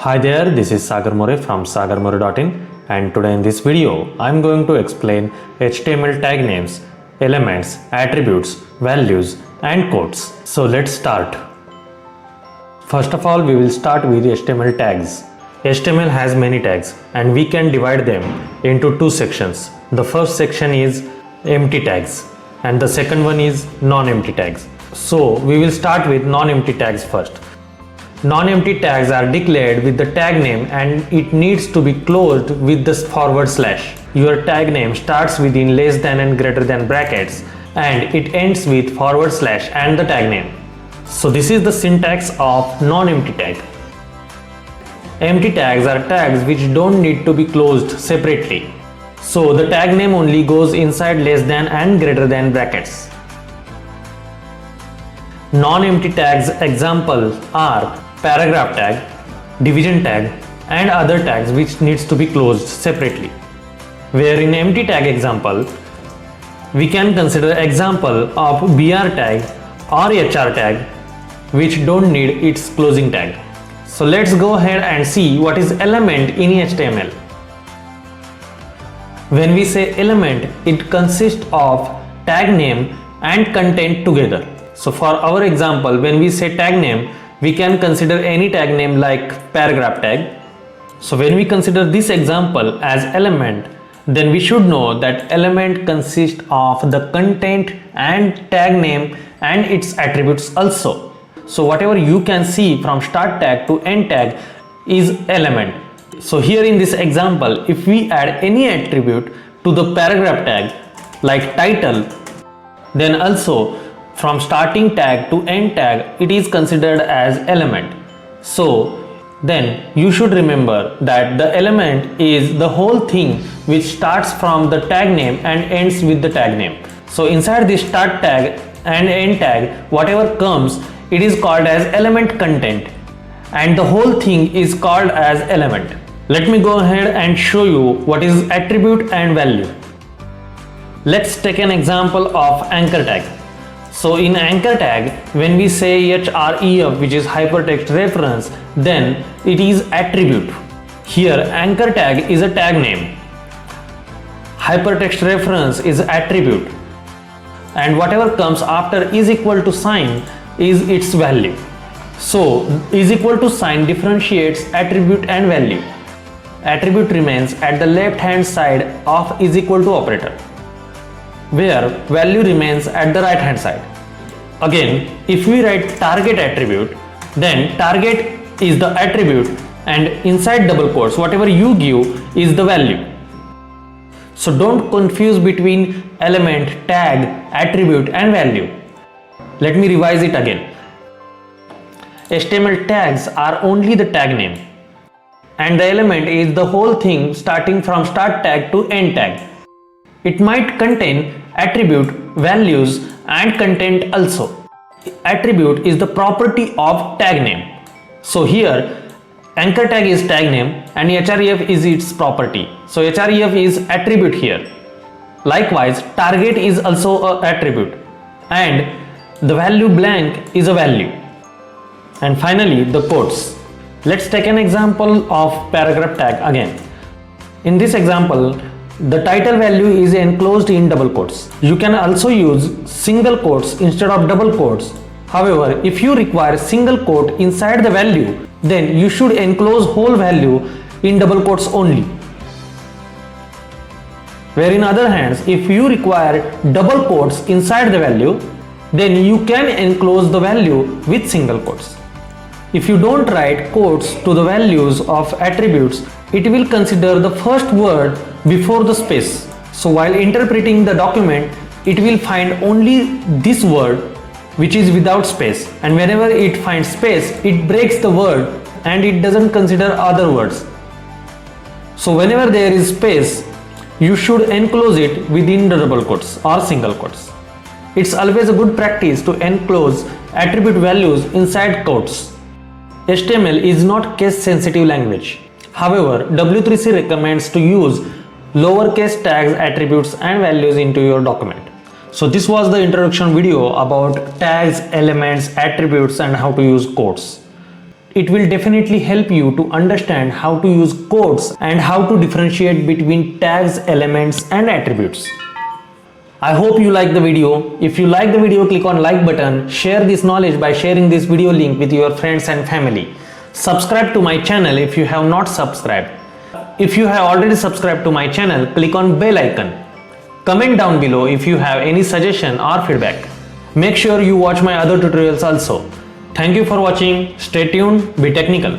Hi there, this is Sagar More from sagarmore.in, and today in this video I am going to explain HTML tag names, elements, attributes, values and codes. So let's start. First of all, we will start with HTML tags. HTML has many tags and we can divide them into two sections. The first section is empty tags and the second one is non-empty tags. So we will start with non-empty tags first. Non-empty tags are declared with the tag name and it needs to be closed with the forward slash. Your tag name starts within less than and greater than brackets and it ends with forward slash and the tag name. So this is the syntax of non-empty tag. Empty tags are tags which don't need to be closed separately. So the tag name only goes inside less than and greater than brackets. Non-empty tags examples are paragraph tag, division tag and other tags which needs to be closed separately. Where in empty tag example, we can consider example of BR tag or HR tag which don't need its closing tag. So let's go ahead and see what is element in HTML. When we say element, it consists of tag name and content together. So for our example, when we say tag name, we can consider any tag name like paragraph tag. So when we consider this example as element, then we should know that element consists of the content and tag name and its attributes also. So whatever you can see from start tag to end tag is element. So here in this example, if we add any attribute to the paragraph tag like title, then also from starting tag to end tag it is considered as element. So then you should remember that the element is the whole thing which starts from the tag name and ends with the tag name. So inside this start tag and end tag, whatever comes, it is called as element content and the whole thing is called as element. Let me go ahead and show you what is attribute and value. Let's take an example of anchor tag. So in anchor tag, when we say href, which is hypertext reference, then it is attribute. Here anchor tag is a tag name, hypertext reference is attribute, and whatever comes after is equal to sign is its value. So is equal to sign differentiates attribute and value. Attribute remains at the left hand side of is equal to operator, where value remains at the right hand side. Again, if we write target attribute, then target is the attribute and inside double quotes whatever you give is the value. So don't confuse between element, tag, attribute and value. Let me revise it again. HTML tags are only the tag name and the element is the whole thing starting from start tag to end tag. It might contain attribute, values and content also. Attribute is the property of tag name. So here anchor tag is tag name and href is its property. So href is attribute here. Likewise, target is also an attribute and the value blank is a value. And finally the quotes. Let's take an example of paragraph tag again. In this example, the title value is enclosed in double quotes. You can also use single quotes instead of double quotes. However, if you require single quote inside the value, then you should enclose whole value in double quotes only. Where in other hands, if you require double quotes inside the value, then you can enclose the value with single quotes. If you don't write quotes to the values of attributes, it will consider the first word before the space. So while interpreting the document, it will find only this word which is without space, and whenever it finds space, it breaks the word and it doesn't consider other words. So whenever there is space, you should enclose it within the double quotes or single quotes. It's always a good practice to enclose attribute values inside quotes. HTML is not case sensitive language. However, W3C recommends to use lowercase tags, attributes and values into your document. So this was the introduction video about tags, elements, attributes and how to use quotes. it will definitely help you to understand how to use codes and how to differentiate between tags, elements and attributes. I hope you like the video. If you like the video, click on like button, share this knowledge by sharing this video link with your friends and family. Subscribe to my channel if you have not subscribed. If you have already subscribed to my channel, click on bell icon. Comment down below if you have any suggestion or feedback. Make sure you watch my other tutorials also. Thank you for watching. Stay tuned, be technical.